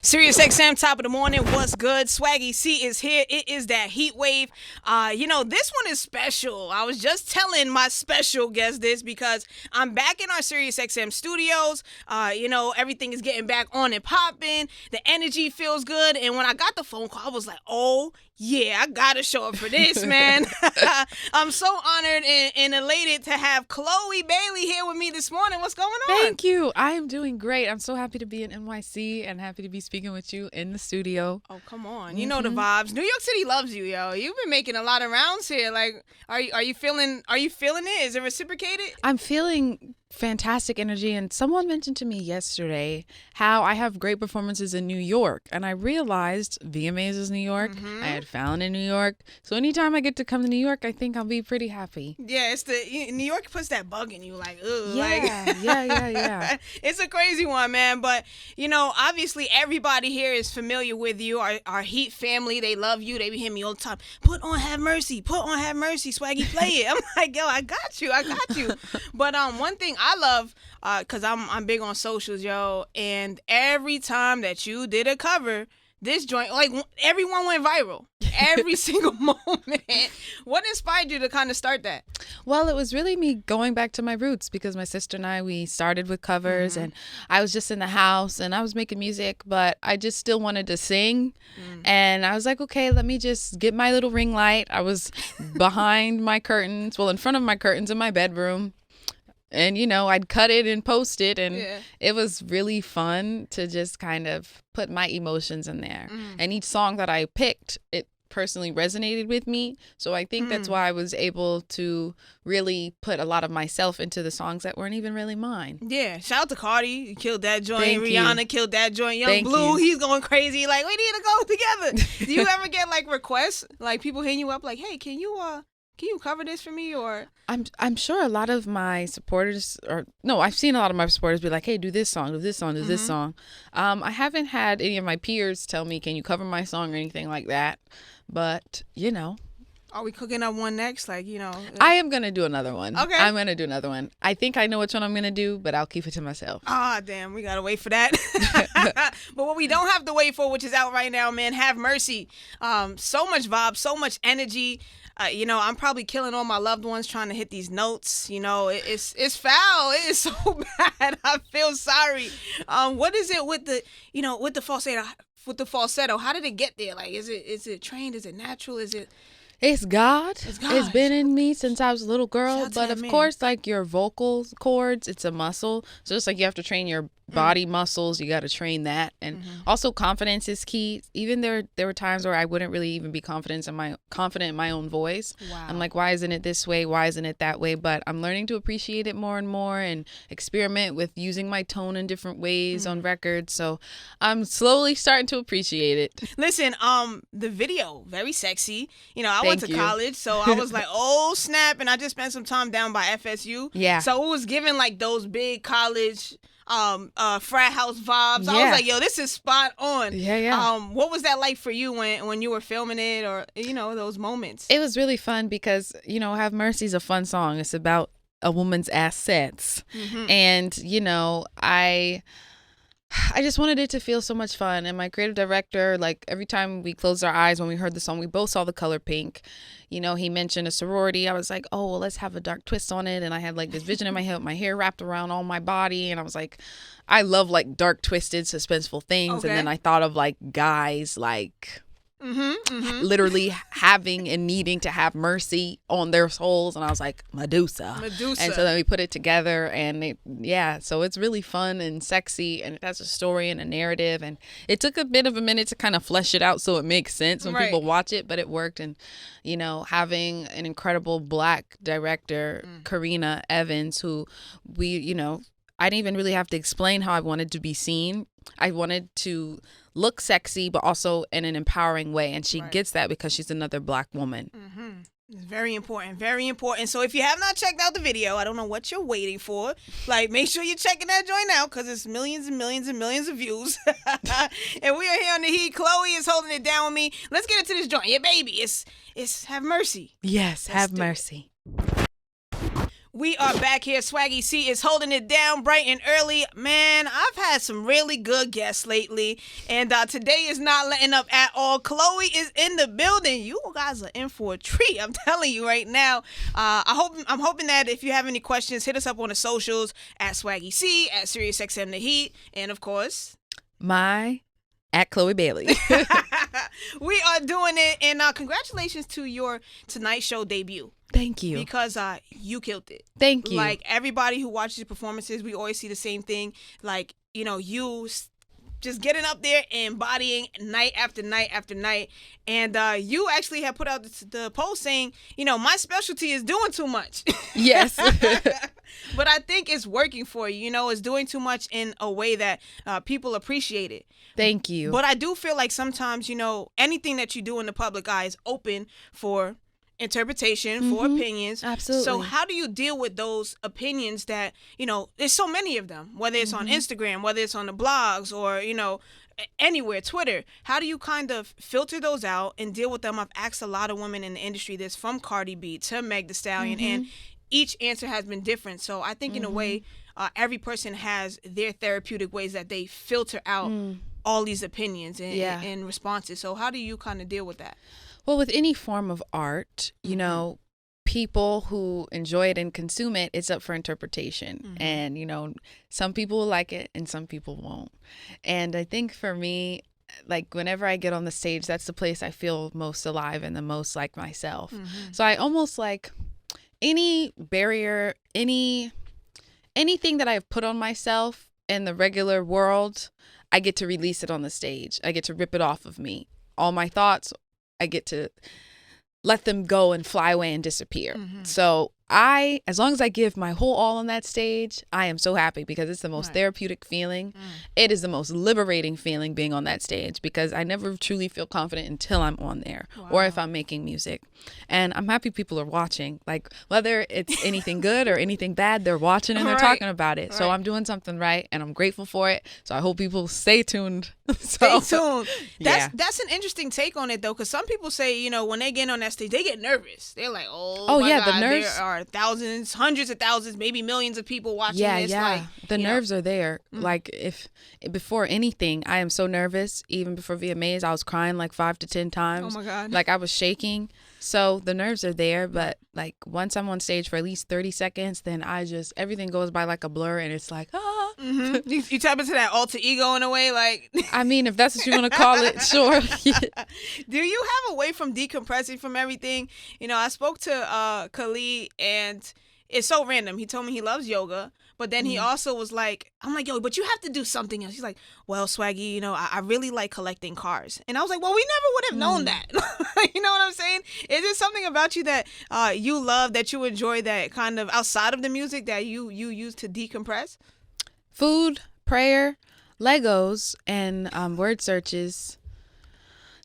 SiriusXM, top of the morning. What's good? Swaggy Sie is here. It is that heat wave. This one is special. I was just telling my special guest this because I'm back in our SiriusXM studios. Everything is getting back on and popping. The energy feels good. And when I got the phone call, I was like, oh, yeah, I gotta show up for this, man. I'm so honored and elated to have Chloe Bailey here with me this morning. What's going on? Thank you. I am doing great. I'm so happy to be in NYC and happy to be speaking with you in the studio. Oh, come on. You know the vibes. New York City loves you, yo. You've been making a lot of rounds here. Like, are you feeling it? Is it reciprocated? I'm feeling fantastic energy, and someone mentioned to me yesterday how I have great performances in New York, and I realized VMAs is New York. I had Fallon in New York, so anytime I get to come to New York, I think I'll be pretty happy. Yeah, New York puts that bug in you, like, ugh. Yeah. It's a crazy one, man, but obviously everybody here is familiar with you. Our Heat family, they love you. They be hitting me all the time. Put on Have Mercy, Swaggy, play it. I'm like, yo, I got you. But one thing I love, because I'm big on socials, yo, and every time that you did a cover, this joint, like, everyone went viral. Every single moment. What inspired you to kind of start that? Well, it was really me going back to my roots, because my sister and I, we started with covers, and I was just in the house and I was making music, but I just still wanted to sing. And I was like, okay, let me just get my little ring light. I was behind my curtains, in front of my curtains in my bedroom. And, I'd cut it and post it. And It was really fun to just kind of put my emotions in there. And each song that I picked, it personally resonated with me. So I think that's why I was able to really put a lot of myself into the songs that weren't even really mine. Yeah. Shout out to Cardi. You killed that joint. Thank Rihanna you. Killed that joint. Young Thank Blue, you. he's going crazy. Like, we need to go together. Do you ever get, like, requests? Like, people hitting you up like, hey, can you cover this for me? Or I'm sure a lot of my supporters, I've seen a lot of my supporters be like, hey, do this song, do this song, do this song. I haven't had any of my peers tell me, can you cover my song or anything like that. But, are we cooking up one next? Like, I am going to do another one. Okay. I'm going to do another one. I think I know which one I'm going to do, but I'll keep it to myself. Ah, damn. We got to wait for that. But what we don't have to wait for, which is out right now, man, Have Mercy. So much vibe, so much energy. I'm probably killing all my loved ones trying to hit these notes. It's foul. It is so bad. I feel sorry. What is it with the falsetto? With the falsetto, how did it get there? Like, is it trained? Is it natural? Is it? It's God. It's been in me since I was a little girl. But of course, like your vocal cords, it's a muscle. So it's like you have to train your body muscles. You got to train that. And also confidence is key. Even there were times where I wouldn't really even be confident in my own voice. Wow. I'm like, why isn't it this way? Why isn't it that way? But I'm learning to appreciate it more and more and experiment with using my tone in different ways on records. So I'm slowly starting to appreciate it. Listen, the video, very sexy. I went to you. college, so I was like, oh, snap. And I just spent some time down by FSU. Yeah. So it was giving like those big college frat house vibes. I Yeah. was like, yo, this is spot on. Yeah. What was that like for you when you were filming it, or those moments? It was really fun because, Have Mercy is a fun song. It's about a woman's assets. And, I just wanted it to feel so much fun. And my creative director, like every time we closed our eyes when we heard the song, we both saw the color pink. He mentioned a sorority. I was like, oh, well, let's have a dark twist on it. And I had like this vision in my head, my hair wrapped around all my body. And I was like, I love like dark, twisted, suspenseful things. Okay. And then I thought of like guys like literally having and needing to have mercy on their souls. And I was like, Medusa. And so then we put it together, and so it's really fun and sexy, and it has a story and a narrative. And it took a bit of a minute to kind of flesh it out so it makes sense when people watch it, but it worked. And, having an incredible Black director, Karina Evans, who I didn't even really have to explain how I wanted to be seen. I wanted to look sexy, but also in an empowering way. And she gets that because she's another Black woman. It's very important, very important. So if you have not checked out the video, I don't know what you're waiting for. Like, make sure you're checking that joint out, because it's millions and millions and millions of views. And we are here on The Heat. Chloe is holding it down with me. Let's get into this joint. Yeah, baby. It's Have Mercy. Yes, Let's Have do it. Mercy. We are back here. Swaggy Sie is holding it down bright and early. Man, I've had some really good guests lately, and today is not letting up at all. Chloe is in the building. You guys are in for a treat. I'm telling you right now. I'm hoping that if you have any questions, hit us up on the socials at Swaggy Sie, at SiriusXM The Heat, and of course, at Chloe Bailey. We are doing it, and congratulations to your Tonight Show debut. Thank you. Because you killed it. Thank you. Like, everybody who watches your performances, we always see the same thing. Like, you just getting up there and embodying night after night after night. And you actually have put out the post saying, my specialty is doing too much. Yes. But I think it's working for you. It's doing too much in a way that people appreciate it. Thank you. But I do feel like sometimes, anything that you do in the public eye is open for interpretation, for opinions. Absolutely. So how do you deal with those opinions that, there's so many of them, whether it's on Instagram, whether it's on the blogs or, anywhere, Twitter. How do you kind of filter those out and deal with them? I've asked a lot of women in the industry this, from Cardi B to Meg Thee Stallion, and each answer has been different. So I think in a way, every person has their therapeutic ways that they filter out all these opinions and responses. So how do you kind of deal with that? Well, with any form of art, people who enjoy it and consume it, it's up for interpretation. And, some people will like it and some people won't. And I think for me, like, whenever I get on the stage, that's the place I feel most alive and the most like myself. So I almost like any barrier, anything that I've put on myself in the regular world, I get to release it on the stage. I get to rip it off of me. All my thoughts, I get to let them go and fly away and disappear. So as long as I give my whole all on that stage, I am so happy, because it's the most therapeutic feeling. It is the most liberating feeling, being on that stage, because I never truly feel confident until I'm on there or if I'm making music. And I'm happy people are watching. Like, whether it's anything good or anything bad, they're watching and they're talking about it. So I'm doing something right, and I'm grateful for it. So I hope people stay tuned. Stay tuned. That's an interesting take on it, though, because some people say, when they get on that stage, they get nervous. They're like, oh my God, the nerves. There are thousands, hundreds of thousands, maybe millions of people watching this. Like, the nerves are there. Like, if before anything, I am so nervous. Even before VMAs, I was crying like 5 to 10 times. Oh my God. Like, I was shaking. So the nerves are there, but like, once I'm on stage for at least 30 seconds, then everything goes by like a blur, and it's like, You tap into that alter ego in a way, like. I mean, if that's what you want to call it, sure. Do you have a way from decompressing from everything? I spoke to Khalid, and it's so random. He told me he loves yoga, but then he also was like, I'm like, yo, but you have to do something else. He's like, well, Swaggy, I really like collecting cars. And I was like, well, we never would have known that. You know what I'm saying? Is there something about you that you love, that you enjoy, that kind of outside of the music that you use to decompress? Food, prayer, Legos, and word searches.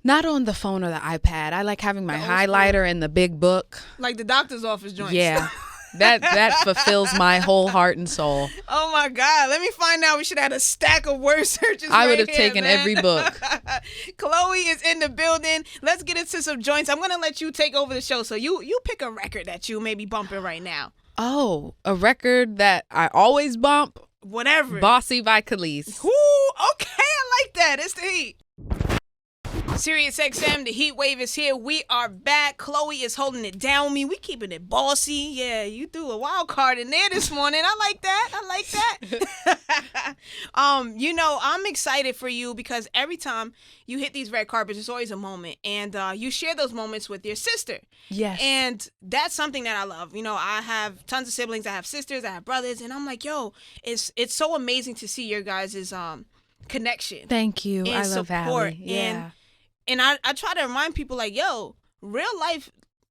Not on the phone or the iPad. I like having my highlighter and the big book. Like the doctor's office joints. Yeah. That fulfills my whole heart and soul. Oh my God. Let me find out. We should have had a stack of word searches. I would have taken every book. Chloe is in the building. Let's get into some joints. I'm going to let you take over the show. So you pick a record that you may be bumping right now. Oh, a record that I always bump? Whatever. Bossy by Khalees. Ooh, okay. I like that. It's the heat. SiriusXM, the heat wave is here. We are back. Chloe is holding it down with me. We keeping it bossy. Yeah, you threw a wild card in there this morning. I like that. I'm excited for you, because every time you hit these red carpets, it's always a moment. And you share those moments with your sister. Yes. And that's something that I love. I have tons of siblings. I have sisters. I have brothers. And I'm like, yo, it's so amazing to see your guys' connection. Thank you. I love support. Halle. Yeah. And I try to remind people, like, yo, real life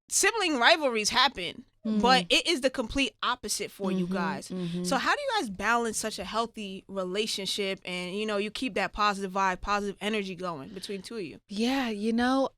sibling rivalries happen, but it is the complete opposite for you guys. So how do you guys balance such a healthy relationship, and, you keep that positive vibe, positive energy going between two of you? Yeah,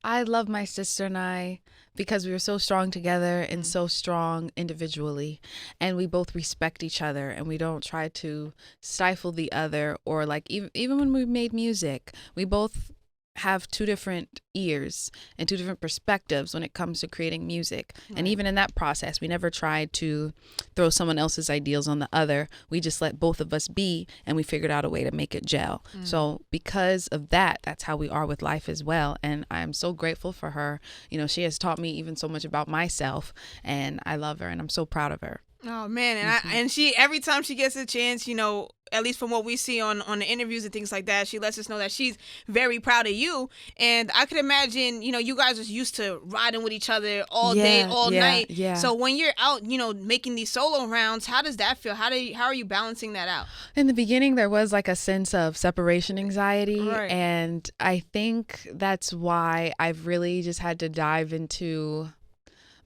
I love my sister and I, because we were so strong together and so strong individually, and we both respect each other, and we don't try to stifle the other, or like, even when we made music, we both have two different ears and two different perspectives when it comes to creating music. Right. And even in that process, we never tried to throw someone else's ideals on the other. We just let both of us be, and we figured out a way to make it gel. So because of that, that's how we are with life as well. And I'm so grateful for her. You know, she has taught me even so much about myself, and I love her, and I'm so proud of her. Oh man, and she, every time she gets a chance, you know, at least from what we see on the interviews and things like that, she lets us know that she's very proud of you. And I could imagine, you know, you guys are used to riding with each other all day, all night. Yeah. So when you're out, you know, making these solo rounds, how does that feel? How are you balancing that out? In the beginning, there was like a sense of separation anxiety. Right. And I think that's why I've really just had to dive into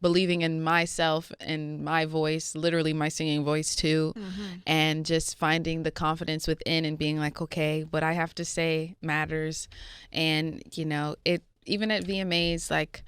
believing in myself and my voice, literally my singing voice too, and just finding the confidence within and being like, okay, what I have to say matters. And, you know, it even at VMAs, like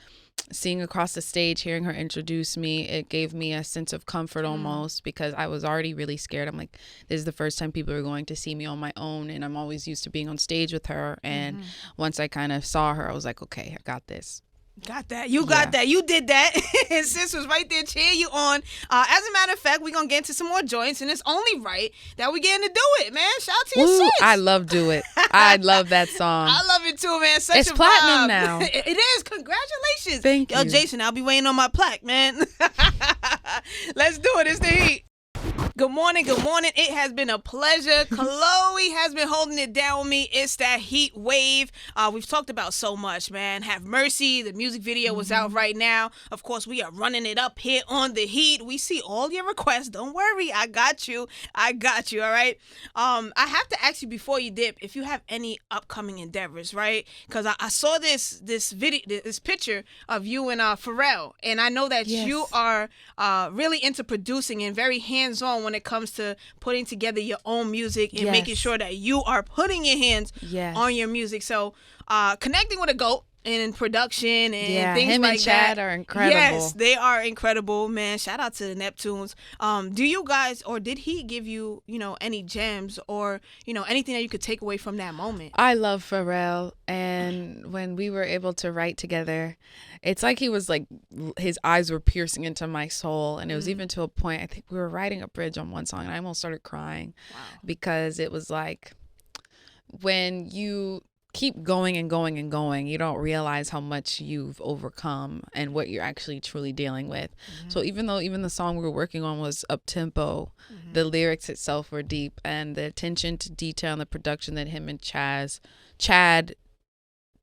seeing across the stage, hearing her introduce me, it gave me a sense of comfort almost, because I was already really scared. I'm like, this is the first time people are going to see me on my own, and I'm always used to being on stage with her. And once I kind of saw her, I was like, okay, I got this. Got that. You got that. You did that. And sis was right there cheering you on. As a matter of fact, we're going to get into some more joints, and it's only right that we're getting to do it, man. Shout out to your sis. I love Do It. I love that song. I love it too, man. It's platinum now. It is. Congratulations. Thank you. Yo, Jason, I'll be waiting on my plaque, man. Let's do it. It's the Heat. Good morning. Good morning. It has been a pleasure. Chloe has been holding it down with me. It's that heat wave. We've talked about so much, man. Have Mercy. The music video was out right now. Of course, we are running it up here on the Heat. We see all your requests. Don't worry. I got you. All right. I have to ask you before you dip if you have any upcoming endeavors, right? Because I saw this video, this picture of you and Pharrell, and I know that you are really into producing and very hands-on when it comes to putting together your own music and making sure that you are putting your hands on your music. So connecting with a GOAT in production and things him like and Chad that are incredible. Yes, they are incredible, man. Shout out to the Neptunes. Do you guys, or did he give you, you know, any gems or, you know, anything that you could take away from that moment? I love Pharrell, and when we were able to write together, it's like he was like, his eyes were piercing into my soul. And it was even to a point, I think we were writing a bridge on one song, and I almost started crying because it was like, when you keep going and going and going, you don't realize how much you've overcome and what you're actually truly dealing with. So even though the song we were working on was up tempo, the lyrics itself were deep, and the attention to detail and the production that him and Chad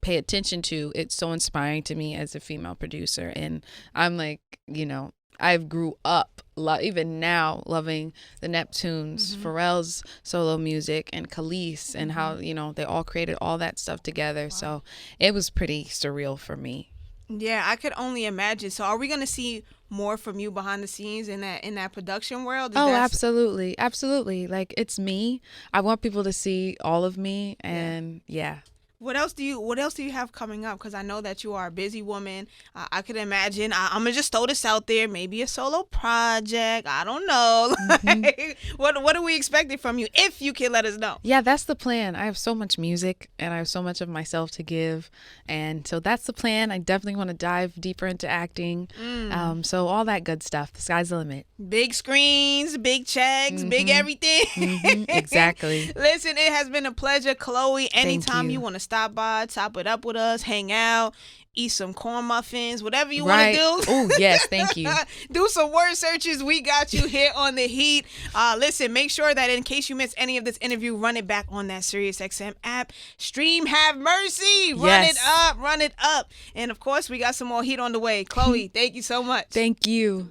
pay attention to, it's so inspiring to me as a female producer. And I'm like, you know, I've grew up even now loving the Neptunes, Pharrell's solo music, and Khalees, and how, you know, they all created all that stuff together. So it was pretty surreal for me. Yeah, I could only imagine. So are we going to see more from you behind the scenes in that production world? Absolutely. Like, it's me. I want people to see all of me, and What else do you have coming up? Because I know that you are a busy woman. I could imagine. I'm gonna just throw this out there. Maybe a solo project. I don't know. What are we expecting from you? If you can let us know. Yeah, that's the plan. I have so much music, and I have so much of myself to give, and so that's the plan. I definitely want to dive deeper into acting. So all that good stuff. The sky's the limit. Big screens, big checks, big everything. Exactly. Listen, it has been a pleasure, Chloe. Anytime you want to stop by, top it up with us, hang out, eat some corn muffins, whatever you want to do. Oh, yes, thank you. Do some word searches. We got you here on the Heat. Listen, make sure that in case you missed any of this interview, run it back on that SiriusXM app. Stream Have Mercy. Run it up. And of course, we got some more heat on the way. Chloe, thank you so much. Thank you.